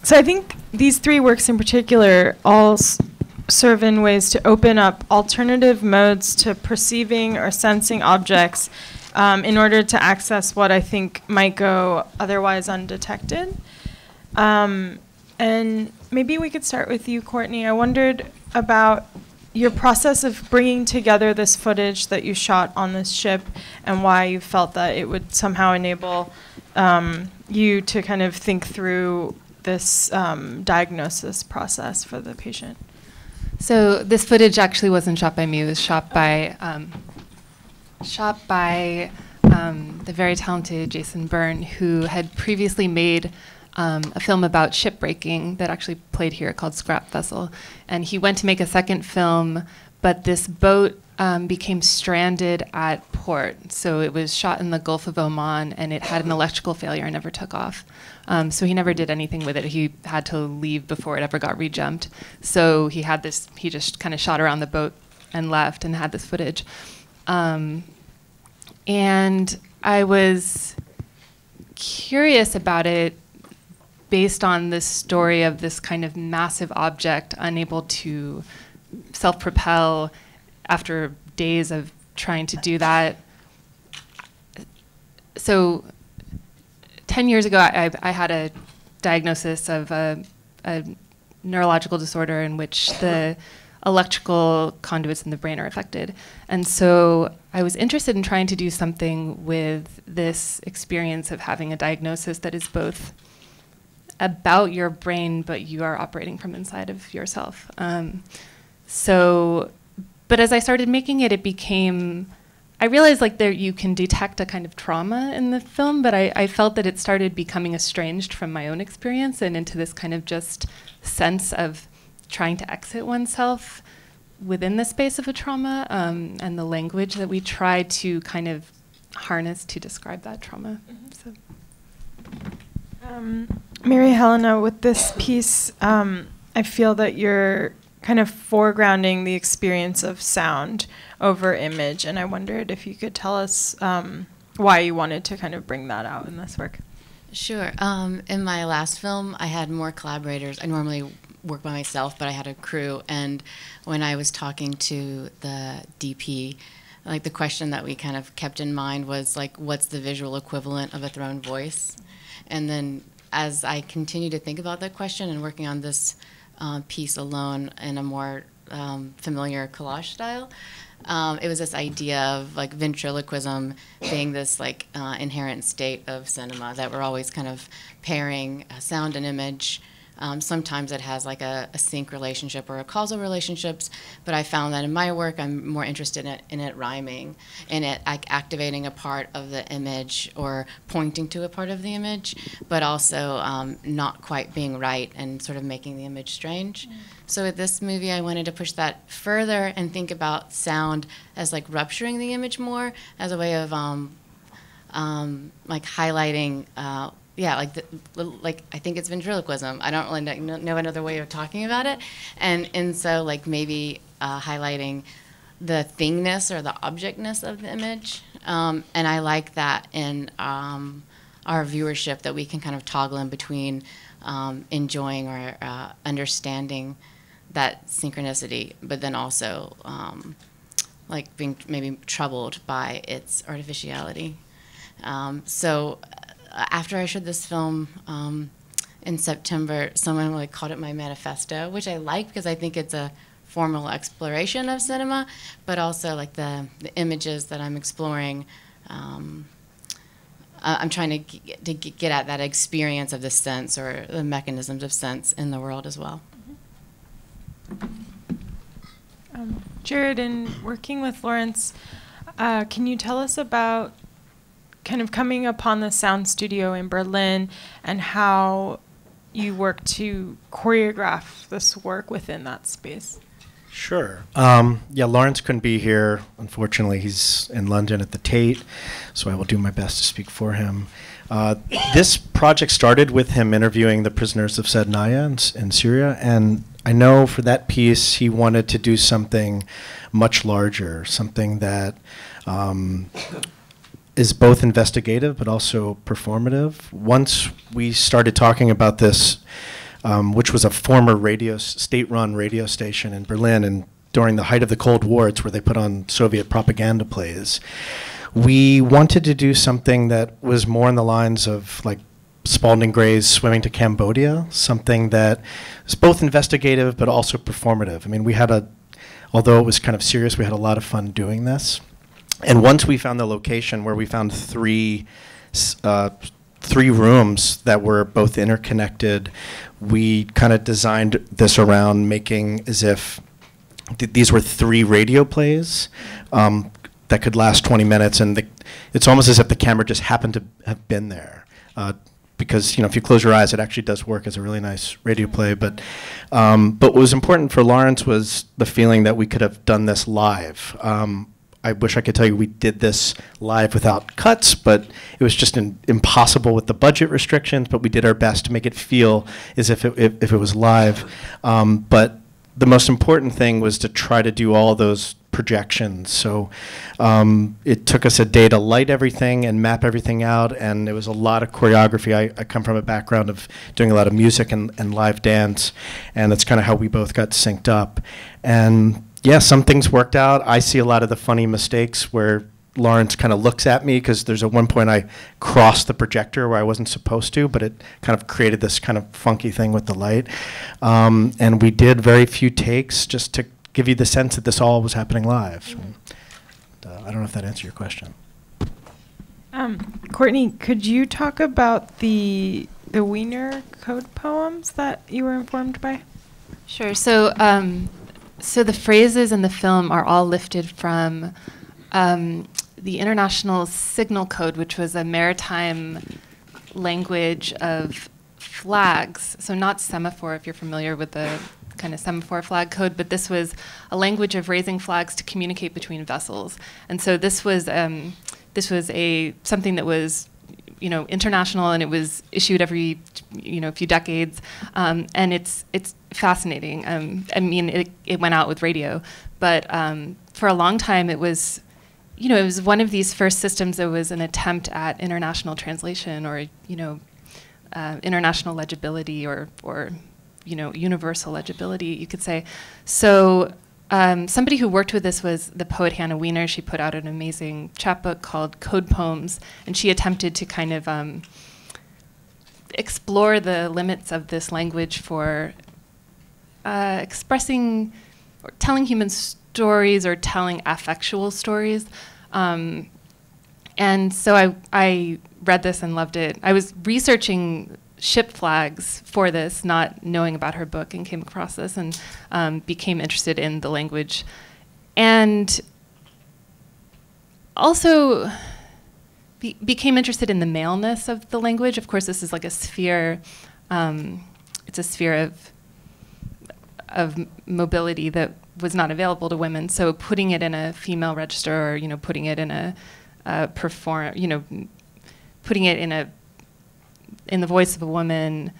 So I think these three works in particular all serve in ways to open up alternative modes to perceiving or sensing objects in order to access what I think might go otherwise undetected. And maybe we could start with you, Courtney. I wondered about your process of bringing together this footage that you shot on this ship and why you felt that it would somehow enable you to kind of think through this diagnosis process for the patient. So this footage actually wasn't shot by me. It was shot by the very talented Jason Byrne, who had previously made a film about shipbreaking that actually played here called Scrap Vessel. And he went to make a second film, but this boat became stranded at port. So it was shot in the Gulf of Oman, and it had an electrical failure and never took off. So he never did anything with it. He had to leave before it ever got rejumped. So he just kind of shot around the boat and left and had this footage. And I was curious about it based on this story of this kind of massive object unable to self-propel after days of trying to do that. So 10 years ago, I had a diagnosis of a neurological disorder in which the electrical conduits in the brain are affected. And so I was interested in trying to do something with this experience of having a diagnosis that is both about your brain, but you are operating from inside of yourself. But as I started making it, I realized like you can detect a kind of trauma in the film, but I felt that it started becoming estranged from my own experience and into this kind of just sense of trying to exit oneself within the space of a trauma, and the language that we try to kind of harness to describe that trauma. So. Mary Helena, with this piece, I feel that you're kind of foregrounding the experience of sound over image, and I wondered if you could tell us why you wanted to kind of bring that out in this work. Sure. In my last film, I had more collaborators. I normally work by myself, but I had a crew, and when I was talking to the DP, like the question that we kind of kept in mind was like, what's the visual equivalent of a thrown voice? And then as I continued to think about that question and working on this piece alone in a more familiar collage style, it was this idea of like ventriloquism being this like inherent state of cinema that we're always kind of pairing sound and image. Sometimes it has like a sync relationship or a causal relationships, but I found that in my work I'm more interested in it rhyming, in it activating a part of the image or pointing to a part of the image, but also not quite being right and sort of making the image strange. So with this movie I wanted to push that further and think about sound as like rupturing the image more as a way of like highlighting like I think it's ventriloquism. I don't really know another way of talking about it, and so like maybe highlighting the thingness or the objectness of the image, and I like that in our viewership that we can kind of toggle in between enjoying or understanding that synchronicity, but then also like being maybe troubled by its artificiality. So after I showed this film in September, someone like called it my manifesto, which I like because I think it's a formal exploration of cinema, but also like the images that I'm exploring. I'm trying to get at that experience of the sense or the mechanisms of sense in the world as well. Jarred, in working with Lawrence, can you tell us about kind of coming upon the sound studio in Berlin and how you work to choreograph this work within that space? Sure. Yeah, Lawrence couldn't be here. Unfortunately, he's in London at the Tate, so I will do my best to speak for him. This project started with him interviewing the prisoners of Sednaya in Syria, and I know for that piece he wanted to do something much larger, something that is both investigative but also performative. Once we started talking about this, which was a former state-run radio station in Berlin, and during the height of the Cold War, it's where they put on Soviet propaganda plays. We wanted to do something that was more in the lines of like Spalding Gray's Swimming to Cambodia, something that was both investigative but also performative. I mean, although it was kind of serious, we had a lot of fun doing this. And once we found the location where we found three rooms that were both interconnected, we kind of designed this around making as if these were 3 radio plays that could last 20 minutes, and it's almost as if the camera just happened to have been there. Because if you close your eyes, it actually does work as a really nice radio play. But what was important for Lawrence was the feeling that we could have done this live. I wish I could tell you we did this live without cuts, but it was just impossible with the budget restrictions, but we did our best to make it feel as if it was live. But the most important thing was to try to do all those projections. So it took us a day to light everything and map everything out, and it was a lot of choreography. I come from a background of doing a lot of music and live dance, and that's kind of how we both got synced up. And yeah, some things worked out. I see a lot of the funny mistakes where Lawrence kind of looks at me, because there's at one point I crossed the projector where I wasn't supposed to, but it kind of created this kind of funky thing with the light. And we did very few takes just to give you the sense that this all was happening live. I don't know if that answered your question. Courtney, could you talk about the Weiner code poems that you were informed by? Sure. So the phrases in the film are all lifted from the International Signal Code, which was a maritime language of flags. So not semaphore, if you're familiar with the kind of semaphore flag code, but this was a language of raising flags to communicate between vessels. And so this was something that was international, and it was issued every few decades, and it's fascinating. I mean, it went out with radio, but for a long time it was one of these first systems that was an attempt at international translation, or international legibility, or universal legibility, you could say. So somebody who worked with this was the poet Hannah Weiner. She put out an amazing chapbook called Code Poems, and she attempted to kind of explore the limits of this language for expressing or telling human stories, or telling affectual stories. And so I read this and loved it. I was researching ship flags for this, not knowing about her book, and came across this and became interested in the language. And also became interested in the maleness of the language. Of course, this is like a sphere, it's a sphere of mobility that was not available to women. So putting it in a female register, or putting it in a putting it in the voice of a woman,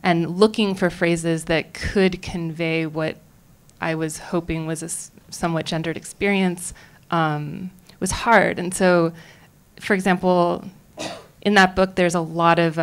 and looking for phrases that could convey what I was hoping was a somewhat gendered experience was hard. And so, for example, in that book, there's a lot of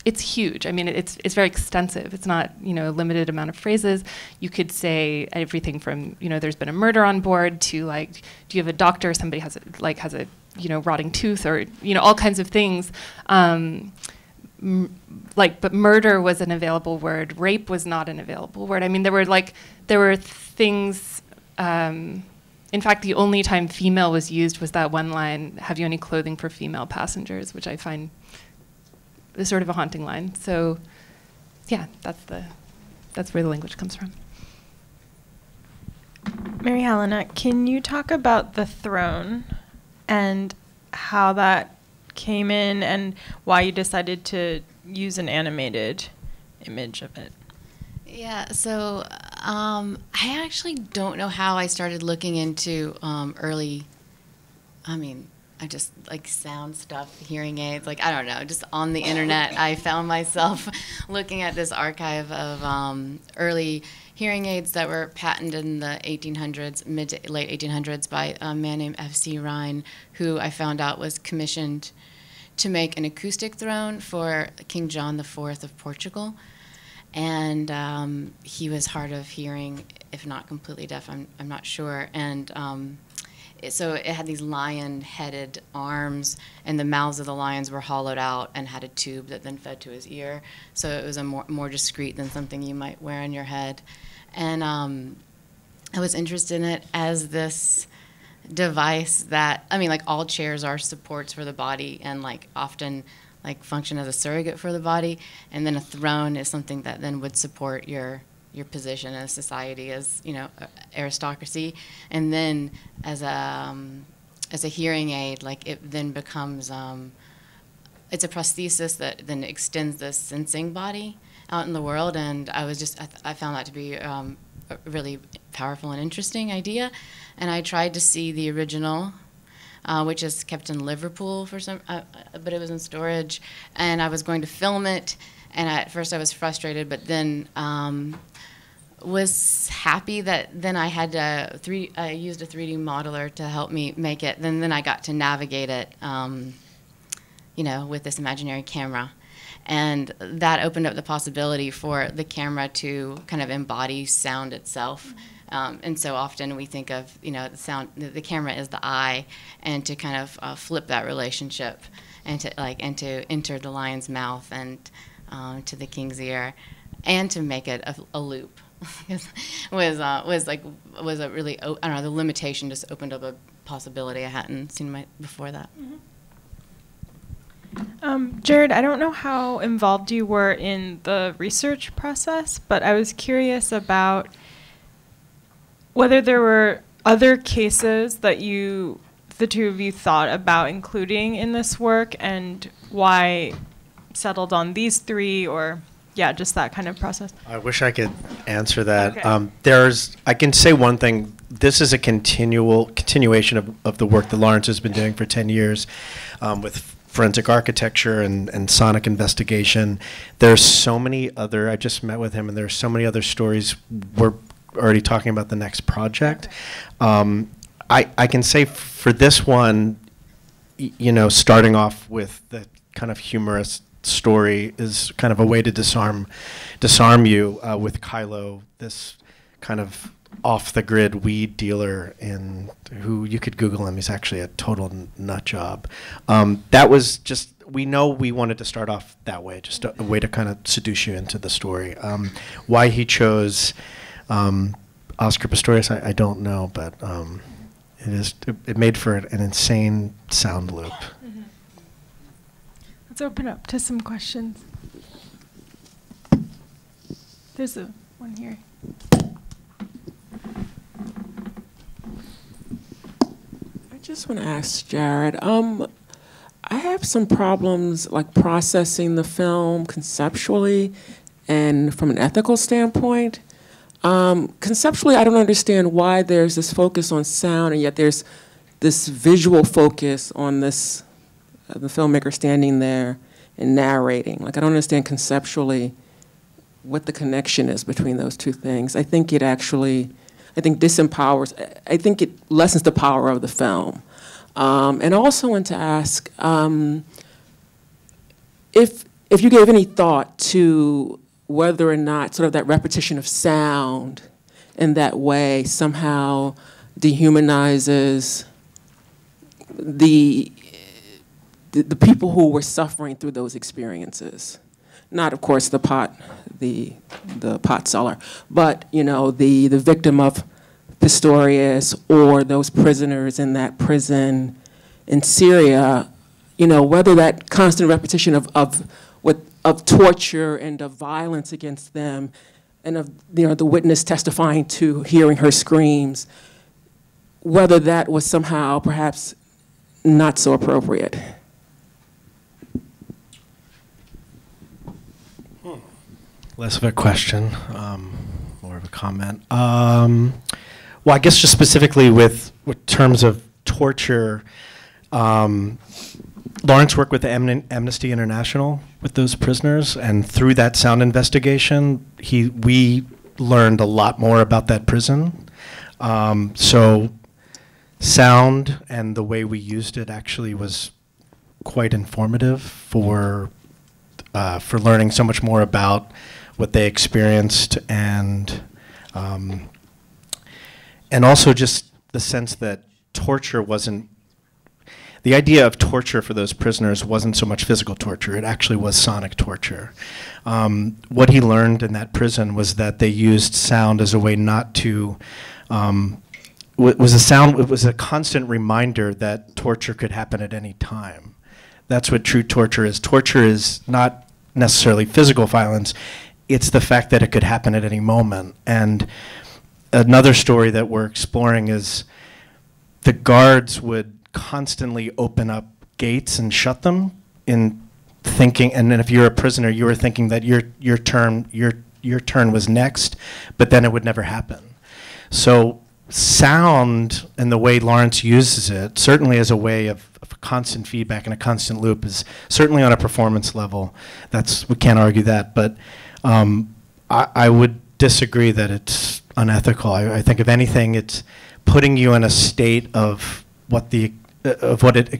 it's huge. I mean, it's very extensive. It's not a limited amount of phrases. You could say everything from there's been a murder on board, to like, do you have a doctor? Somebody has a rotting tooth, or all kinds of things. But murder was an available word. Rape was not an available word. I mean, there were things. In fact, the only time female was used was that one line, "Have you any clothing for female passengers?" which I find is sort of a haunting line. So, yeah, that's where the language comes from. Mary Helena, can you talk about the throne and how that came in, and why you decided to use an animated image of it? Yeah, so I actually don't know how I started looking into I just like sound stuff, hearing aids, I don't know, just on the internet. I found myself looking at this archive of early hearing aids that were patented in the 1800s, mid to late 1800s, by a man named F.C. Rhine, who I found out was commissioned to make an acoustic throne for King John IV of Portugal. and he was hard of hearing, if not completely deaf. I'm not sure. And so it had these lion-headed arms, and the mouths of the lions were hollowed out and had a tube that then fed to his ear. So it was a more discreet than something you might wear on your head. And I was interested in it as this device that, I mean, like all chairs are supports for the body and like often like function as a surrogate for the body. And then a throne is something that then would support your position as society, as, you know, aristocracy. And then as a hearing aid, like it then becomes, it's a prosthesis that then extends the sensing body out in the world. And I found that to be a really powerful and interesting idea. And I tried to see the original, which is kept in Liverpool for some, but it was in storage. And I was going to film it. And at first I was frustrated, but then was happy that then I had I used a 3D modeler to help me make it. Then I got to navigate it, you know, with this imaginary camera. And that opened up the possibility for the camera to kind of embody sound itself. And so often we think of, you know, the camera is the eye, and to kind of flip that relationship and to enter the lion's mouth and to the king's ear, and to make it a loop was a really, I don't know, the limitation just opened up a possibility I hadn't seen before that. Jarred, I don't know how involved you were in the research process, but I was curious about whether there were other cases that the two of you thought about including in this work, and why settled on these three, or just that kind of process. I wish I could answer that. Okay. I can say one thing. This is a continuation of the work that Lawrence has been doing for 10 years with forensic architecture and sonic investigation. There's so many other, I just met with him, and there's so many other stories. We're already talking about the next project. I can say for this one, you know, starting off with the kind of humorous story is kind of a way to disarm you with Kylo, this kind of off-the-grid weed dealer who you could Google him. He's actually a total nut job. That was just, we know we wanted to start off that way, just a way to kind of seduce you into the story. Why he chose Oscar Pistorius, I don't know, but it made for an insane sound loop. Let's open up to some questions. There's one here. I just want to ask Jarred, I have some problems like processing the film conceptually and from an ethical standpoint. Conceptually, I don't understand why there's this focus on sound and yet there's this visual focus on this, the filmmaker standing there and narrating. Like, I don't understand conceptually what the connection is between those two things. I think disempowers, I think it lessens the power of the film. And also want to ask if you gave any thought to whether or not sort of that repetition of sound in that way somehow dehumanizes the people who were suffering through those experiences. Not, of course, the pot seller, but, you know, the victim of Pistorius or those prisoners in that prison in Syria, you know, whether that constant repetition of torture and of violence against them and of, you know, the witness testifying to hearing her screams, whether that was somehow perhaps not so appropriate. Less of a question, more of a comment. Well, I guess just specifically with terms of torture, Lawrence worked with Amnesty International with those prisoners, and through that sound investigation, we learned a lot more about that prison. So sound and the way we used it actually was quite informative for learning so much more about what they experienced, and also just the sense that torture wasn't, the idea of torture for those prisoners wasn't so much physical torture, it actually was sonic torture. What he learned in that prison was that they used sound as a way not to, it was a constant reminder that torture could happen at any time. That's what true torture is. Torture is not necessarily physical violence, it's the fact that it could happen at any moment. And another story that we're exploring is the guards would constantly open up gates and shut them in thinking, and then if you're a prisoner, you were thinking that your turn was next, but then it would never happen. So sound and the way Lawrence uses it, certainly as a way of constant feedback and a constant loop, is certainly on a performance level. We can't argue that, but I would disagree that it's unethical. I think if anything, it's putting you in a state of what it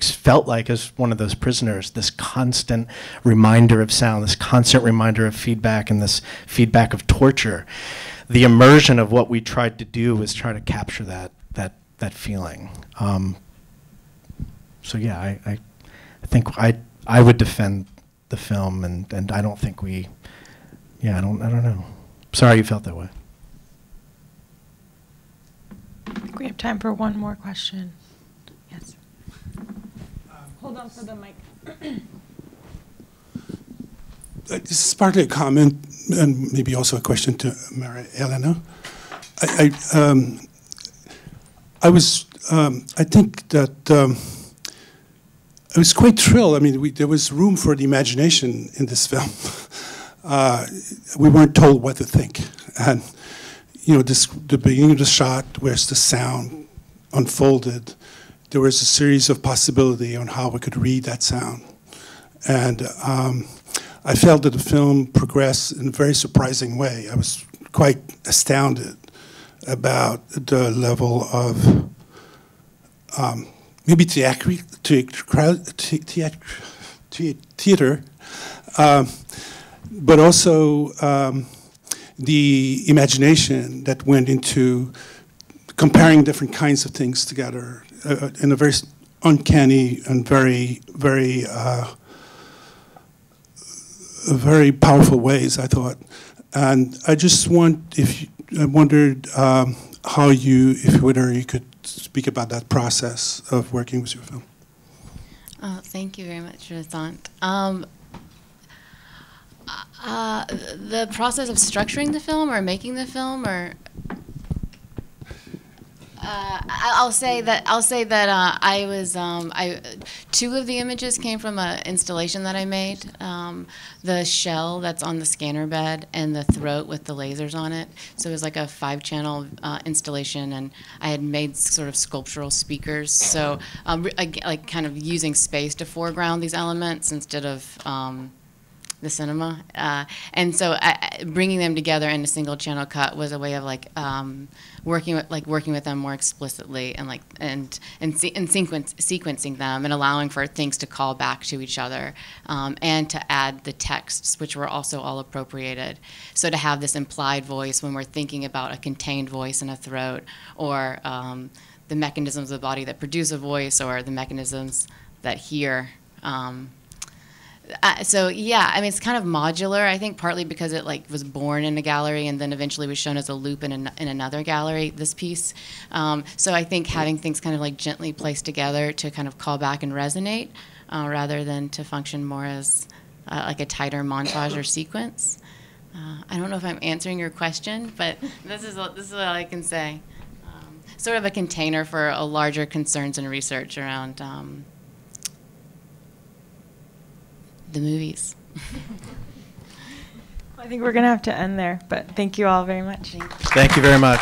felt like as one of those prisoners, this constant reminder of sound, this constant reminder of feedback, and this feedback of torture. The immersion of what we tried to do was try to capture that feeling. So yeah, I think I would defend the film, and I don't think I don't know. Sorry you felt that way. I think we have time for one more question. Yes. Hold on for the mic. This is partly a comment and maybe also a question to Mary Helena. I think that I was quite thrilled. I mean, there was room for the imagination in this film. We weren't told what to think, and the beginning of the shot, where's the sound unfolded, there was a series of possibility on how we could read that sound, and I felt that the film progressed in a very surprising way. I was quite astounded about the level of maybe theater, but also the imagination that went into comparing different kinds of things together in a very uncanny and very, very, very powerful ways, I thought. And I just wondered whether you could speak about that process of working with your film. Thank you very much, Rasant. The process of structuring the film or making the film, or I'll say that I was two of the images came from an installation that I made. The shell that's on the scanner bed and the throat with the lasers on it. So it was like a 5-channel installation, and I had made sort of sculptural speakers. So like kind of using space to foreground these elements instead of the cinema, and so bringing them together in a single channel cut was a way of like working with them more explicitly and sequencing them and allowing for things to call back to each other, and to add the texts, which were also all appropriated. So to have this implied voice when we're thinking about a contained voice in a throat, or the mechanisms of the body that produce a voice, or the mechanisms that hear. So yeah, I mean, it's kind of modular, I think, partly because it was born in a gallery and then eventually was shown as a loop in another gallery, this piece. So I think having things kind of gently placed together to kind of call back and resonate, rather than to function more as like a tighter montage or sequence. I don't know if I'm answering your question, but this is what I can say. Sort of a container for a larger concerns and research around the movies. I think we're going to have to end there, but thank you all very much. Thank you very much.